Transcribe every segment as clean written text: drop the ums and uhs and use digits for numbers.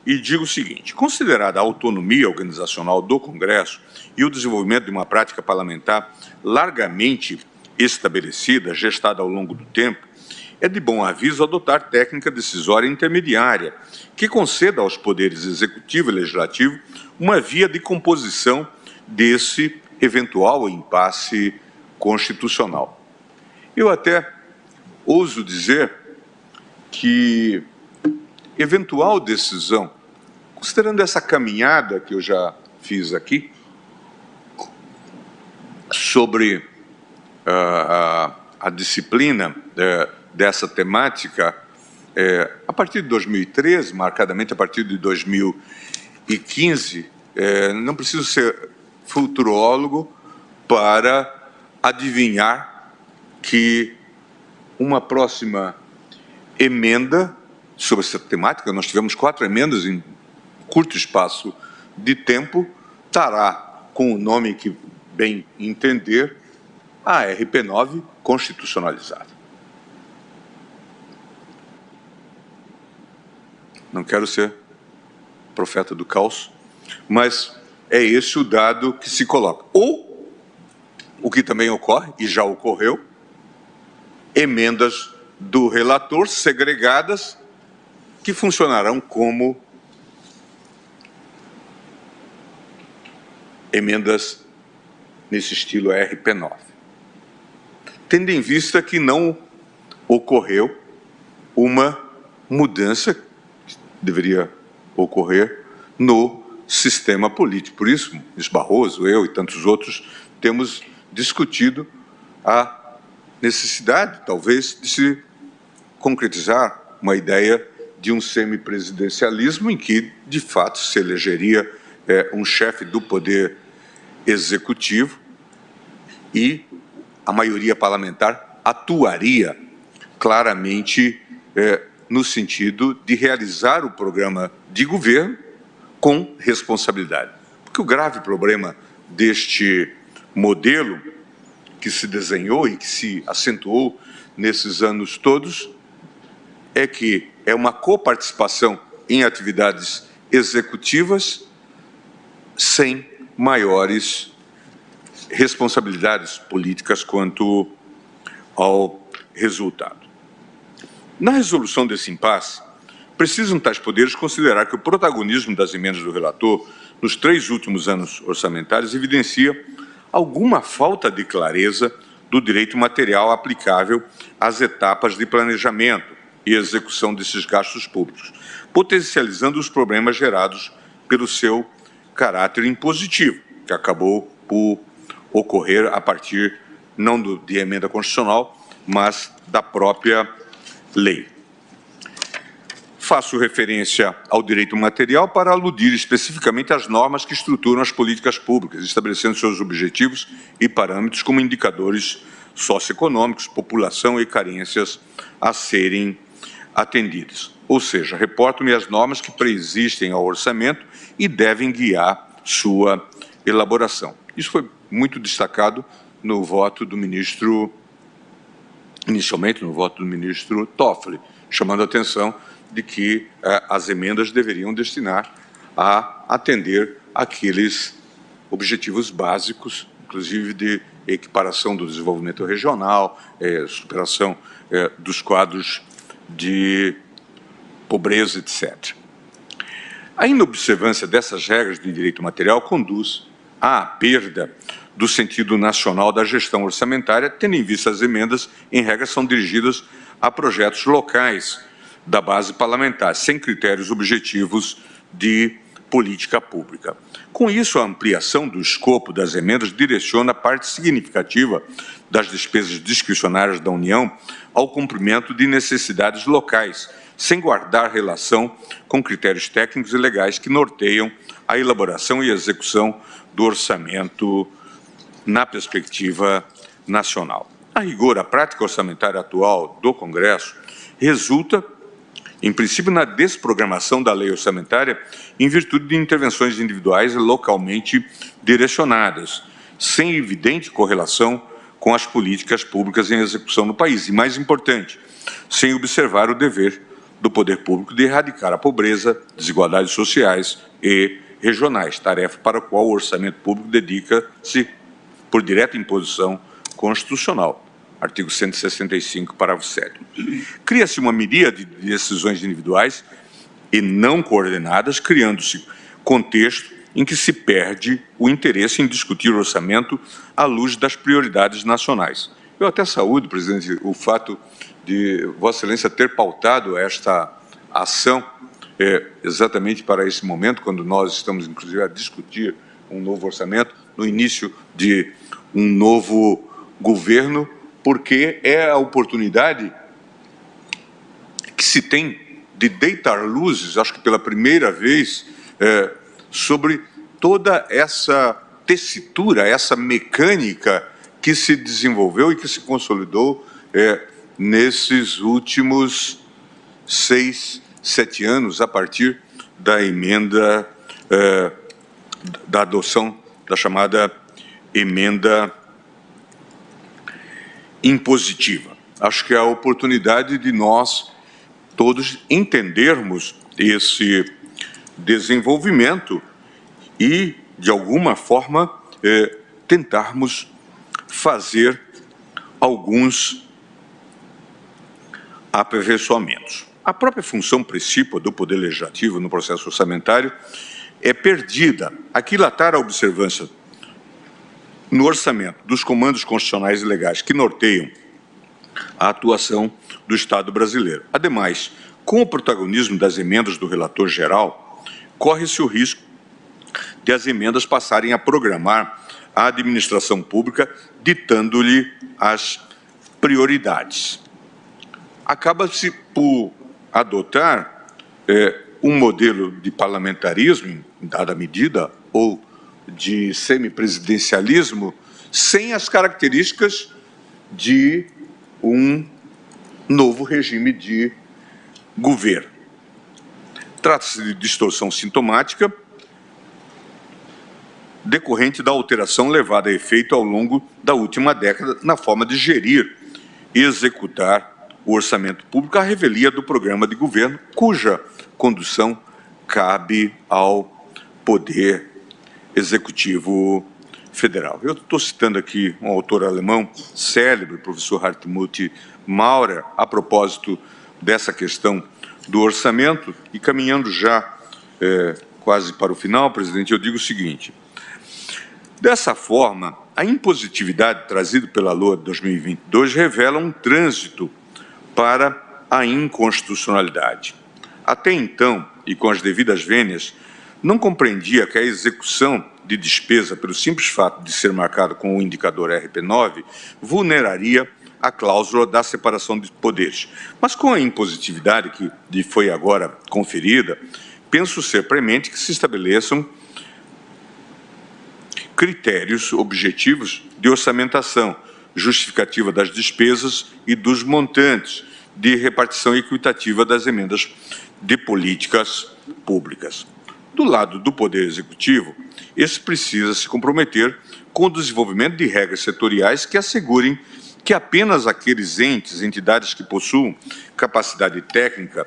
e digo o seguinte: considerada a autonomia organizacional do Congresso e o desenvolvimento de uma prática parlamentar largamente estabelecida, gestada ao longo do tempo, é de bom aviso adotar técnica decisória intermediária, que conceda aos poderes executivo e legislativo uma via de composição desse eventual impasse constitucional. Eu até ouso dizer que eventual decisão, considerando essa caminhada que eu já fiz aqui, sobre a disciplina dessa temática, a partir de 2013, marcadamente a partir de 2015, não preciso ser futurólogo para adivinhar que uma próxima emenda sobre essa temática, nós tivemos 4 emendas em curto espaço de tempo, estará com o nome que bem entender, a RP9 constitucionalizada. Não quero ser profeta do caos, mas é esse o dado que se coloca. Ou, o que também ocorre, e já ocorreu, emendas do relator segregadas que funcionarão como emendas nesse estilo RP9. Tendo em vista que não ocorreu uma mudança que deveria ocorrer no sistema político. Por isso, Luiz Barroso, eu e tantos outros temos discutido a necessidade, talvez, de se concretizar uma ideia de um semipresidencialismo em que, de fato, se elegeria um chefe do poder executivo e a maioria parlamentar atuaria claramente no sentido de realizar o programa de governo com responsabilidade. Porque o grave problema deste modelo que se desenhou e que se acentuou nesses anos todos é que é uma coparticipação em atividades executivas sem maiores responsabilidades políticas quanto ao resultado. Na resolução desse impasse, precisam tais poderes considerar que o protagonismo das emendas do relator nos 3 últimos anos orçamentários evidencia alguma falta de clareza do direito material aplicável às etapas de planejamento e execução desses gastos públicos, potencializando os problemas gerados pelo seu caráter impositivo, que acabou por ocorrer a partir, não de emenda constitucional, mas da própria lei. Faço referência ao direito material para aludir especificamente às normas que estruturam as políticas públicas, estabelecendo seus objetivos e parâmetros como indicadores socioeconômicos, população e carências a serem atendidas. Ou seja, reporto-me às normas que preexistem ao orçamento e devem guiar sua elaboração. Isso foi muito destacado no voto do ministro, inicialmente no voto do ministro Toffoli, chamando a atenção de que as emendas deveriam destinar a atender aqueles objetivos básicos, inclusive de equiparação do desenvolvimento regional, superação dos quadros de pobreza, etc. A inobservância dessas regras de direito material conduz à perda do sentido nacional da gestão orçamentária, tendo em vista as emendas, em regra, são dirigidas a projetos locais da base parlamentar, sem critérios objetivos de política pública. Com isso, a ampliação do escopo das emendas direciona parte significativa das despesas discricionárias da União ao cumprimento de necessidades locais, sem guardar relação com critérios técnicos e legais que norteiam a elaboração e execução do orçamento na perspectiva nacional. A rigor, a prática orçamentária atual do Congresso resulta, em princípio, na desprogramação da lei orçamentária em virtude de intervenções individuais e localmente direcionadas, sem evidente correlação com as políticas públicas em execução no país. E, mais importante, sem observar o dever do poder público de erradicar a pobreza, desigualdades sociais e regionais, tarefa para a qual o orçamento público dedica-se por direta imposição constitucional. Artigo 165, parágrafo 7º. Cria-se uma miríade de decisões individuais e não coordenadas, criando-se contexto em que se perde o interesse em discutir o orçamento à luz das prioridades nacionais. Eu até saúdo, presidente, o fato de Vossa Excelência ter pautado esta ação exatamente para esse momento, quando nós estamos, inclusive, a discutir um novo orçamento, no início de um novo governo, porque é a oportunidade que se tem de deitar luzes, acho que pela primeira vez, sobre toda essa tessitura, essa mecânica que se desenvolveu e que se consolidou nesses últimos 6, 7 anos, a partir da emenda, da adoção da chamada emenda impositiva. Acho que é a oportunidade de nós todos entendermos esse desenvolvimento e, de alguma forma, tentarmos fazer alguns aperfeiçoamentos. A própria função principal do Poder Legislativo no processo orçamentário é perdida. Aquilatar a observância no orçamento dos comandos constitucionais e legais que norteiam a atuação do Estado brasileiro. Ademais, com o protagonismo das emendas do relator geral, corre-se o risco de as emendas passarem a programar a administração pública, ditando-lhe as prioridades. Acaba-se por adotar um modelo de parlamentarismo, em dada medida, ou de semipresidencialismo, sem as características de um novo regime de governo. Trata-se de distorção sintomática decorrente da alteração levada a efeito ao longo da última década na forma de gerir e executar o orçamento público à revelia do programa de governo, cuja condução cabe ao Poder Executivo Federal. Eu estou citando aqui um autor alemão célebre, o professor Hartmut Maurer, a propósito dessa questão do orçamento, e caminhando já quase para o final, presidente, eu digo o seguinte: dessa forma, a impositividade trazida pela LOA de 2022 revela um trânsito para a inconstitucionalidade. Até então, e com as devidas vênias, não compreendia que a execução de despesa, pelo simples fato de ser marcado com o indicador RP9, vulneraria a cláusula da separação de poderes. Mas com a impositividade que lhe foi agora conferida, penso ser premente que se estabeleçam critérios objetivos de orçamentação, justificativa das despesas e dos montantes, de repartição equitativa das emendas de políticas públicas. Do lado do Poder Executivo, esse precisa se comprometer com o desenvolvimento de regras setoriais que assegurem que apenas aqueles entes, entidades que possuam capacidade técnica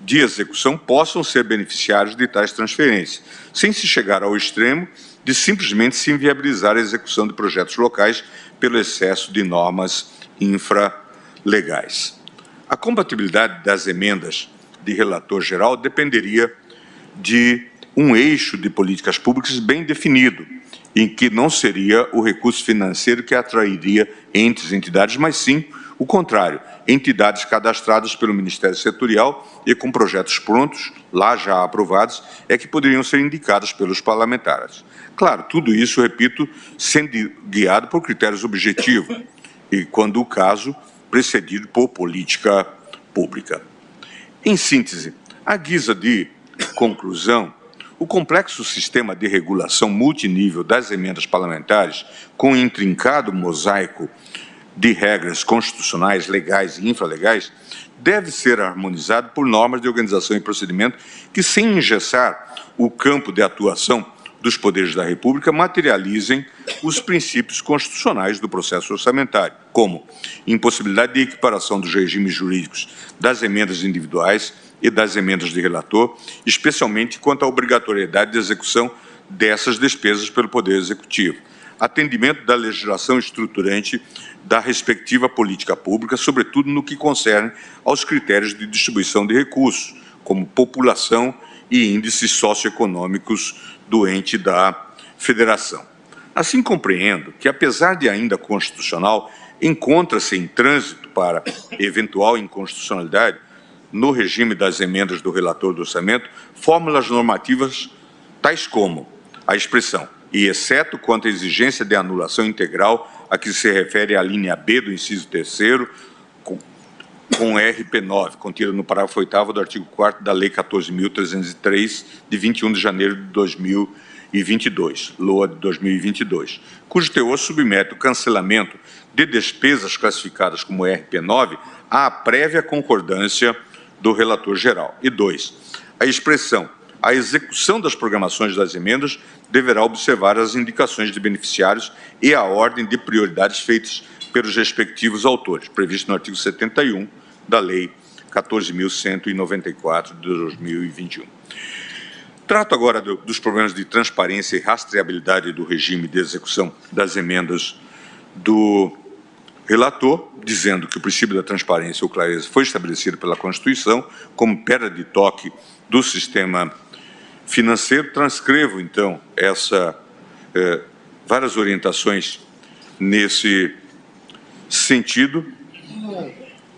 de execução possam ser beneficiários de tais transferências, sem se chegar ao extremo de simplesmente se inviabilizar a execução de projetos locais pelo excesso de normas infralegais. A compatibilidade das emendas de relator geral dependeria de um eixo de políticas públicas bem definido, em que não seria o recurso financeiro que atrairia entes e entidades, mas sim o contrário, entidades cadastradas pelo Ministério Setorial e com projetos prontos, lá já aprovados, é que poderiam ser indicadas pelos parlamentares. Claro, tudo isso, repito, sendo guiado por critérios objetivos e, quando o caso, precedido por política pública. Em síntese, à guisa de conclusão, o complexo sistema de regulação multinível das emendas parlamentares, com um intrincado mosaico de regras constitucionais, legais e infralegais, deve ser harmonizado por normas de organização e procedimento que, sem engessar o campo de atuação dos poderes da República, materializem os princípios constitucionais do processo orçamentário, como impossibilidade de equiparação dos regimes jurídicos das emendas individuais e das emendas de relator, especialmente quanto à obrigatoriedade de execução dessas despesas pelo Poder Executivo. Atendimento da legislação estruturante da respectiva política pública, sobretudo no que concerne aos critérios de distribuição de recursos, como população e índices socioeconômicos do ente da Federação. Assim, compreendo que, apesar de ainda constitucional, encontra-se em trânsito para eventual inconstitucionalidade, no regime das emendas do relator do orçamento, fórmulas normativas tais como a expressão "e exceto quanto à exigência de anulação integral a que se refere a linha B do inciso 3º, com RP9, contida no parágrafo 8º do artigo 4º da Lei 14.303, de 21 de janeiro de 2022, LOA de 2022, cujo teor submete o cancelamento de despesas classificadas como RP9 à prévia concordância do relator geral. E 2, a expressão "a execução das programações das emendas deverá observar as indicações de beneficiários e a ordem de prioridades feitas pelos respectivos autores", previsto no artigo 71 da Lei 14.194 de 2021. Trato agora dos problemas de transparência e rastreabilidade do regime de execução das emendas do relator, dizendo que o princípio da transparência ou clareza foi estabelecido pela Constituição como pedra de toque do sistema financeiro. Transcrevo, então, várias orientações nesse sentido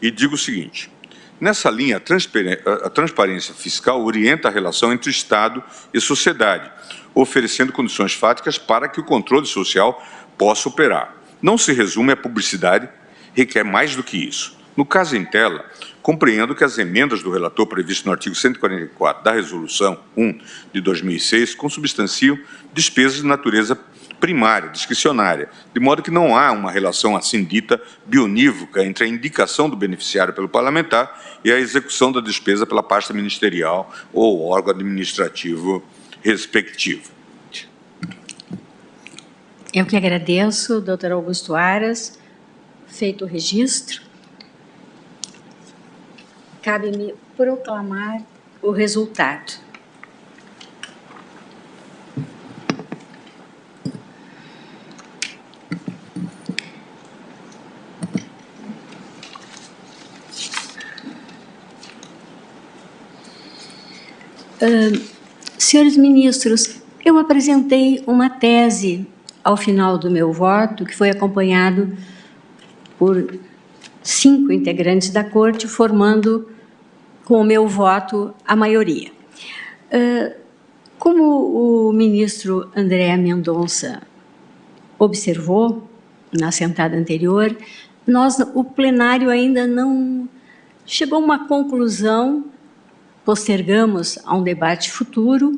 e digo o seguinte: nessa linha, a transparência fiscal orienta a relação entre Estado e sociedade, oferecendo condições fáticas para que o controle social possa operar. Não se resume à publicidade, requer mais do que isso. No caso em tela, compreendo que as emendas do relator previsto no artigo 144 da Resolução 1 de 2006 consubstanciam despesas de natureza primária, discricionária, de modo que não há uma relação assim dita bionívoca entre a indicação do beneficiário pelo parlamentar e a execução da despesa pela pasta ministerial ou órgão administrativo respectivo. Eu que agradeço, doutor Augusto Aras. Feito o registro, cabe-me proclamar o resultado. Senhores ministros, eu apresentei uma tese ao final do meu voto, que foi acompanhado por 5 integrantes da Corte, formando com o meu voto a maioria. Como o ministro André Mendonça observou na sentada anterior, o plenário ainda não chegou a uma conclusão, postergamos a um debate futuro,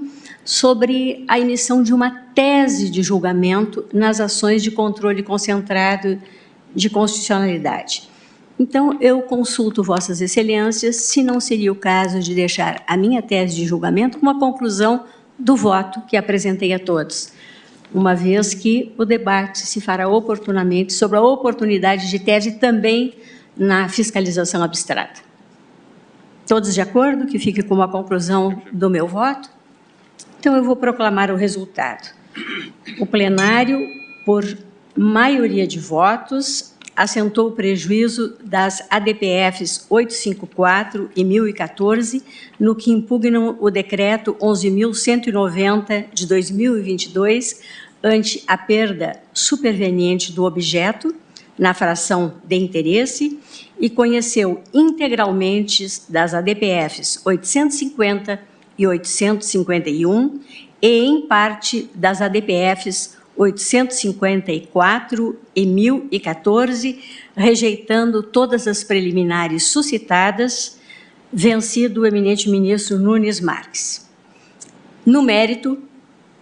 sobre a emissão de uma tese de julgamento nas ações de controle concentrado de constitucionalidade. Então, eu consulto Vossas Excelências se não seria o caso de deixar a minha tese de julgamento com uma conclusão do voto que apresentei a todos, uma vez que o debate se fará oportunamente sobre a oportunidade de tese também na fiscalização abstrata. Todos de acordo que fique com uma conclusão do meu voto? Então, eu vou proclamar o resultado. O plenário, por maioria de votos, assentou o prejuízo das ADPFs 854 e 1014, no que impugnam o decreto 11.190 de 2022, ante a perda superveniente do objeto, na fração de interesse, e conheceu integralmente das ADPFs 850 e 851, e em parte das ADPFs 854 e 1014, rejeitando todas as preliminares suscitadas, vencido o eminente ministro Nunes Marques. No mérito,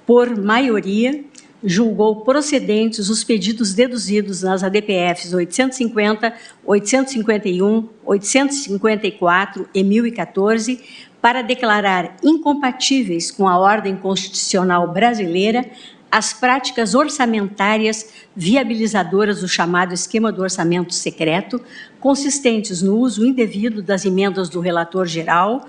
por maioria, julgou procedentes os pedidos deduzidos nas ADPFs 850, 851, 854 e 1014, para declarar incompatíveis com a ordem constitucional brasileira as práticas orçamentárias viabilizadoras do chamado esquema do orçamento secreto, consistentes no uso indevido das emendas do relator geral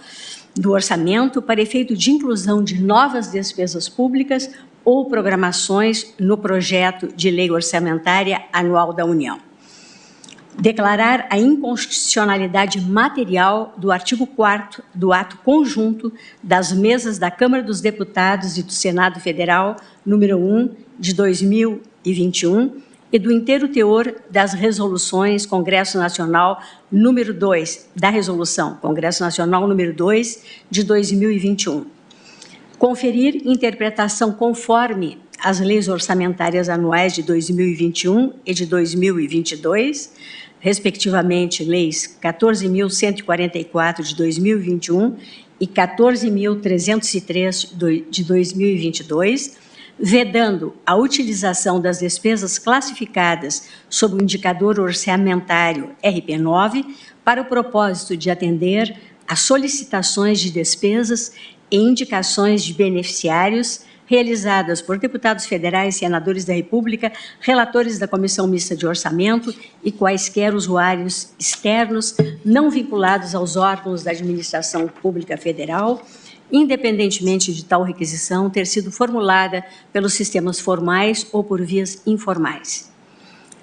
do orçamento para efeito de inclusão de novas despesas públicas ou programações no projeto de lei orçamentária anual da União. Declarar a inconstitucionalidade material do artigo 4º do ato conjunto das mesas da Câmara dos Deputados e do Senado Federal, número 1, de 2021, e do inteiro teor das resoluções Congresso Nacional número 2, da resolução Congresso Nacional número 2, de 2021. Conferir interpretação conforme as leis orçamentárias anuais de 2021 e de 2022, respectivamente, leis 14.144 de 2021 e 14.303 de 2022, vedando a utilização das despesas classificadas sob o indicador orçamentário RP9 para o propósito de atender a solicitações de despesas e indicações de beneficiários realizadas por deputados federais, senadores da República, relatores da Comissão Mista de Orçamento e quaisquer usuários externos não vinculados aos órgãos da Administração Pública Federal, independentemente de tal requisição ter sido formulada pelos sistemas formais ou por vias informais.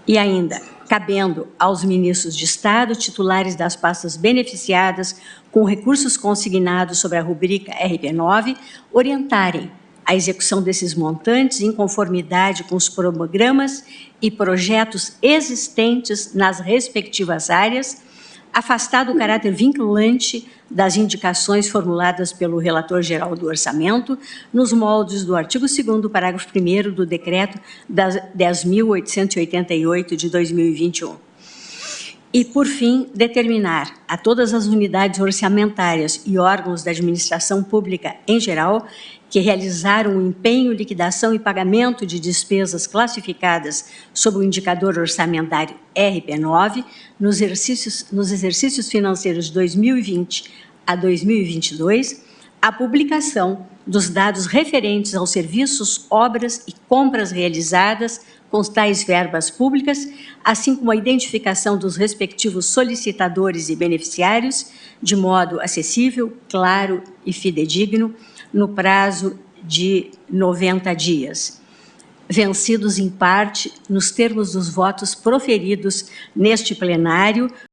E ainda, cabendo aos ministros de Estado, titulares das pastas beneficiadas com recursos consignados sobre a rubrica RP9, orientarem a execução desses montantes em conformidade com os programas e projetos existentes nas respectivas áreas, afastado o caráter vinculante das indicações formuladas pelo relator geral do orçamento, nos moldes do artigo 2º, parágrafo 1º do Decreto 10.888 de 2021. E, por fim, determinar a todas as unidades orçamentárias e órgãos da administração pública em geral que realizaram o empenho, liquidação e pagamento de despesas classificadas sob o indicador orçamentário RP9 nos exercícios financeiros de 2020 a 2022, a publicação dos dados referentes aos serviços, obras e compras realizadas com tais verbas públicas, assim como a identificação dos respectivos solicitadores e beneficiários, de modo acessível, claro e fidedigno, no prazo de 90 dias, vencidos em parte nos termos dos votos proferidos neste plenário,